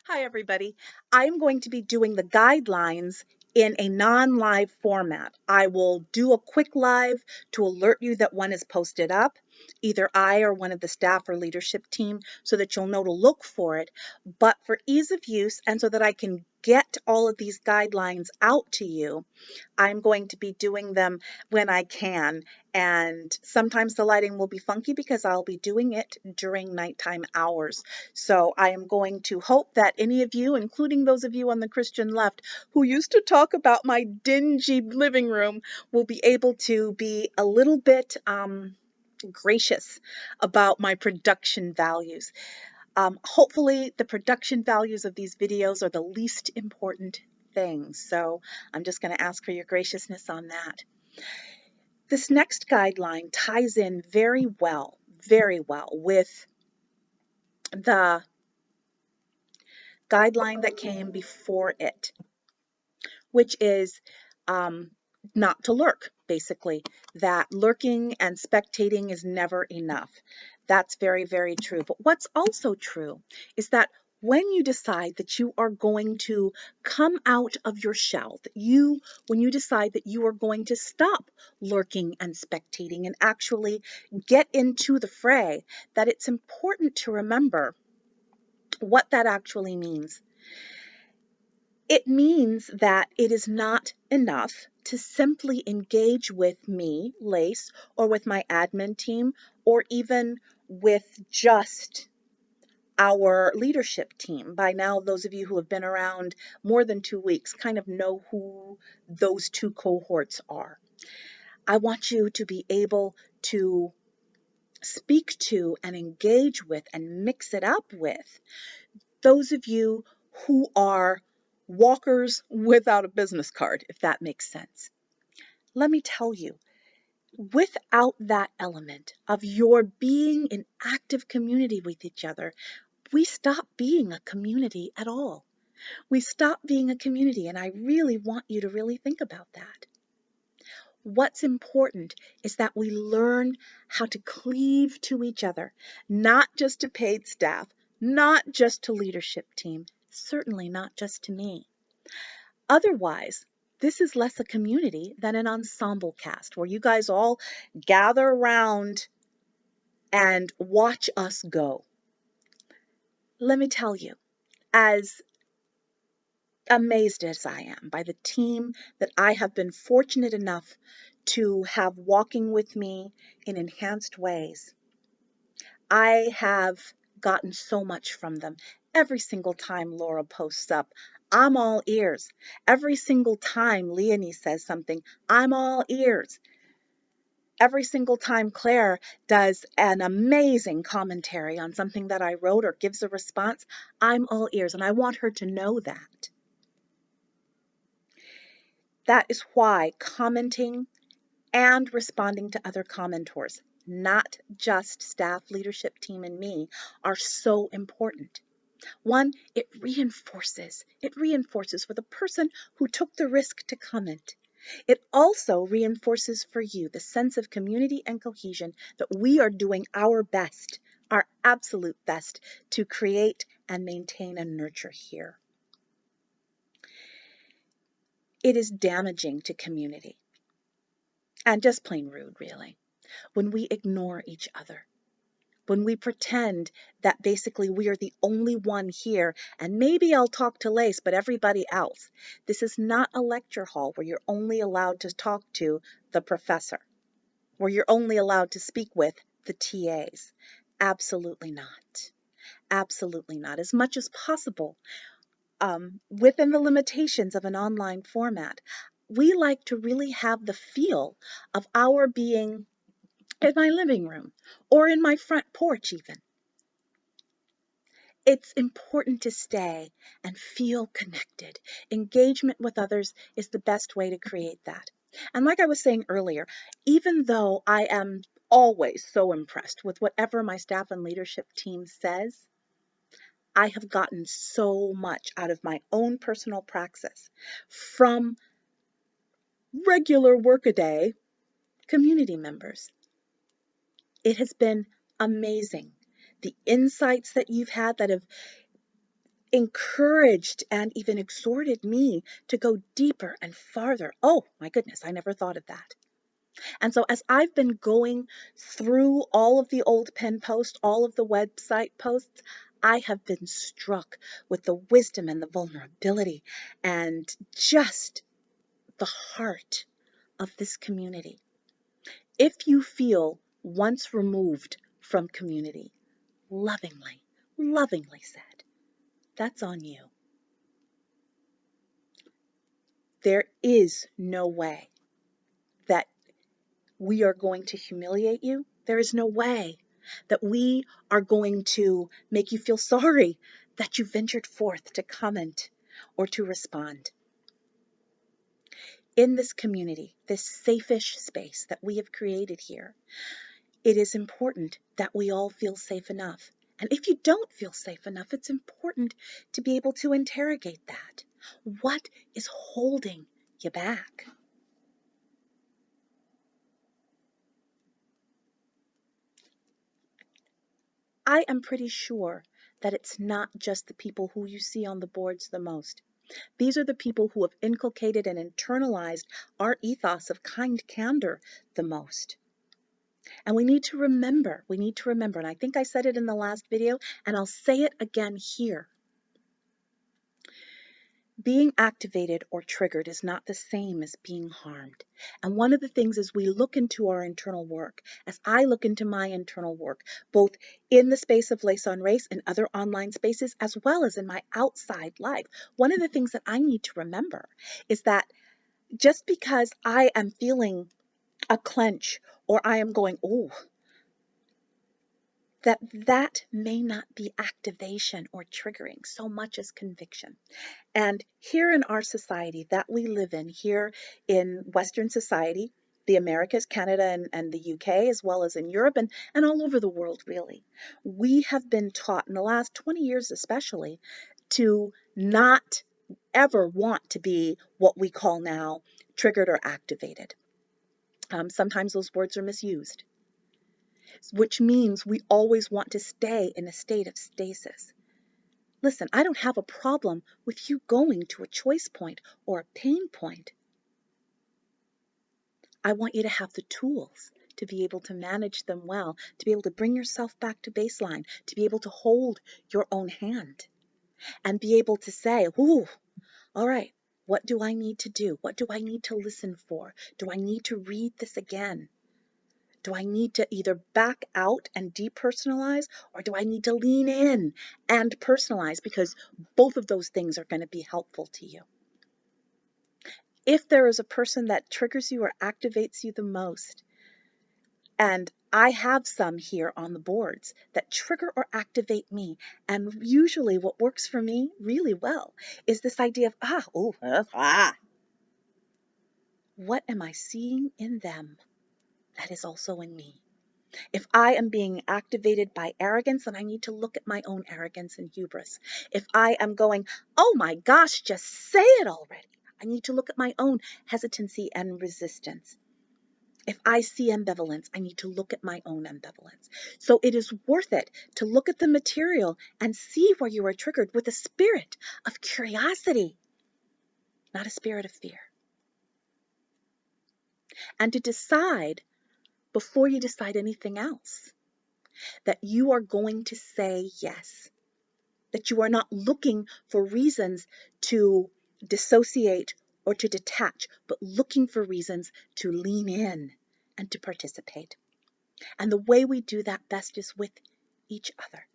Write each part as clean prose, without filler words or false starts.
Hi, everybody. I'm going to be doing the guidelines in a non-live format. I will do a quick live to alert you that one is posted up, either I or one of the staff or leadership team, so that you'll know to look for it. But for ease of use and so that I can get all of these guidelines out to you, I'm going to be doing them when I can. And sometimes the lighting will be funky because I'll be doing it during nighttime hours. So I am going to hope that any of you, including those of you on the Christian left who used to talk about my dingy living room, will be able to be a little bit gracious about my production values. Hopefully, the production values of these videos are the least important things. So I'm just going to ask for your graciousness on that. This next guideline ties in very well with the guideline that came before it, which is um, not to lurk, basically, that lurking and spectating is never enough. That's very, very true. But what's also true is that when you decide that you are going to come out of your shell, when you decide that you are going to stop lurking and spectating and actually get into the fray, that it's important to remember what that actually means. It means that it is not enough to simply engage with me, Lace, or with my admin team, or even with just our leadership team. By now, those of you who have been around more than 2 weeks kind of know who those two cohorts are. I want you to be able to speak to and engage with and mix it up with those of you who are walkers without a business card, if that makes sense. Let me tell you, without that element of your being in active community with each other, we stop being a community at all. We stop being a community, and I really want you to really think about that. What's important is that we learn how to cleave to each other, not just to paid staff, not just to leadership team, certainly not just to me. Otherwise, this is less a community than an ensemble cast where you guys all gather around and watch us go. Let me tell you, as amazed as I am by the team that I have been fortunate enough to have walking with me in enhanced ways, I have gotten so much from them. Every single time Laura posts up, I'm all ears. Every single time Leonie says something, I'm all ears. Every single time Claire does an amazing commentary on something that I wrote or gives a response, I'm all ears, and I want her to know that. That is why commenting and responding to other commentors, not just staff, leadership team, and me, are so important. One, it reinforces for the person who took the risk to comment. It also reinforces for you the sense of community and cohesion that we are doing our best, our absolute best, to create and maintain and nurture here. It is damaging to community and just plain rude, really, when we ignore each other. When we pretend that basically we are the only one here, and maybe I'll talk to Lace, but everybody else. This is not a lecture hall where you're only allowed to talk to the professor, where you're only allowed to speak with the TAs. Absolutely not. Absolutely not. As much as possible, within the limitations of an online format, we like to really have the feel of our being in my living room or in my front porch even. It's important to stay and feel connected. Engagement with others is the best way to create that. And like I was saying earlier, even though I am always so impressed with whatever my staff and leadership team says, I have gotten so much out of my own personal praxis from regular workaday community members. It has been amazing. The insights that you've had that have encouraged and even exhorted me to go deeper and farther. Oh my goodness, I never thought of that. And so as I've been going through all of the old pen posts, all of the website posts, I have been struck with the wisdom and the vulnerability and just the heart of this community. If you feel once removed from community, lovingly, lovingly said, that's on you. There is no way that we are going to humiliate you. There is no way that we are going to make you feel sorry that you ventured forth to comment or to respond. In this community, this safe-ish space that we have created here, it is important that we all feel safe enough. And if you don't feel safe enough, it's important to be able to interrogate that. What is holding you back? I am pretty sure that it's not just the people who you see on the boards the most. These are the people who have inculcated and internalized our ethos of kind candor the most. And we need to remember, and I think I said it in the last video, and I'll say it again here. Being activated or triggered is not the same as being harmed. And one of the things as we look into our internal work, as I look into my internal work, both in the space of Lace on Race and other online spaces, as well as in my outside life, one of the things that I need to remember is that just because I am feeling a clench or I am going, oh, that may not be activation or triggering so much as conviction. And here in our society that we live in, here in Western society, the Americas, Canada, and the UK, as well as in Europe and all over the world, really, we have been taught in the last 20 years especially to not ever want to be what we call now triggered or activated. Sometimes those words are misused, which means we always want to stay in a state of stasis. Listen, I don't have a problem with you going to a choice point or a pain point. I want you to have the tools to be able to manage them well, to be able to bring yourself back to baseline, to be able to hold your own hand and be able to say, ooh, all right, what do I need to do? What do I need to listen for? Do I need to read this again? Do I need to either back out and depersonalize, or do I need to lean in and personalize? Because both of those things are going to be helpful to you. If there is a person that triggers you or activates you the most, and I have some here on the boards that trigger or activate me, and usually what works for me really well is this idea of, what am I seeing in them that is also in me? If I am being activated by arrogance, then I need to look at my own arrogance and hubris. If I am going, oh my gosh, just say it already, I need to look at my own hesitancy and resistance. If I see ambivalence, I need to look at my own ambivalence. So it is worth it to look at the material and see where you are triggered with a spirit of curiosity, not a spirit of fear. And to decide before you decide anything else, that you are going to say yes, that you are not looking for reasons to dissociate or to detach, but looking for reasons to lean in and to participate. And the way we do that best is with each other.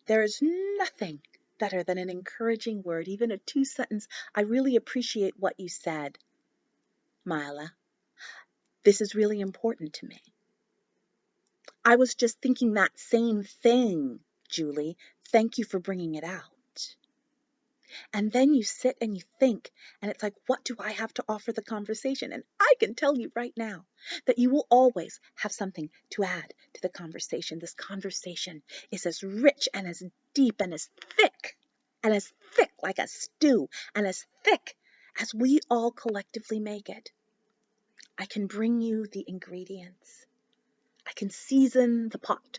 There is nothing better than an encouraging word, even a 2-sentence, I really appreciate what you said, Mila. This is really important to me. I was just thinking that same thing, Julie. Thank you for bringing it out. And then you sit and you think, and it's like, what do I have to offer the conversation? And I can tell you right now that you will always have something to add to the conversation. This conversation is as rich and as deep and as thick like a stew and as thick as we all collectively make it. I can bring you the ingredients. I can season the pot.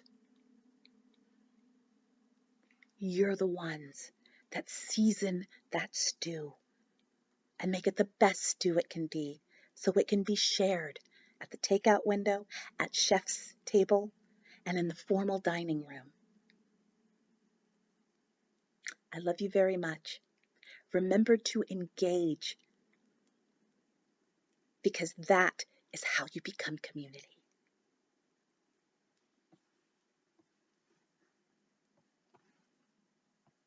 You're the ones that season that stew and make it the best stew it can be, so it can be shared at the takeout window, at chef's table, and in the formal dining room. I love you very much. Remember to engage, because that is how you become community.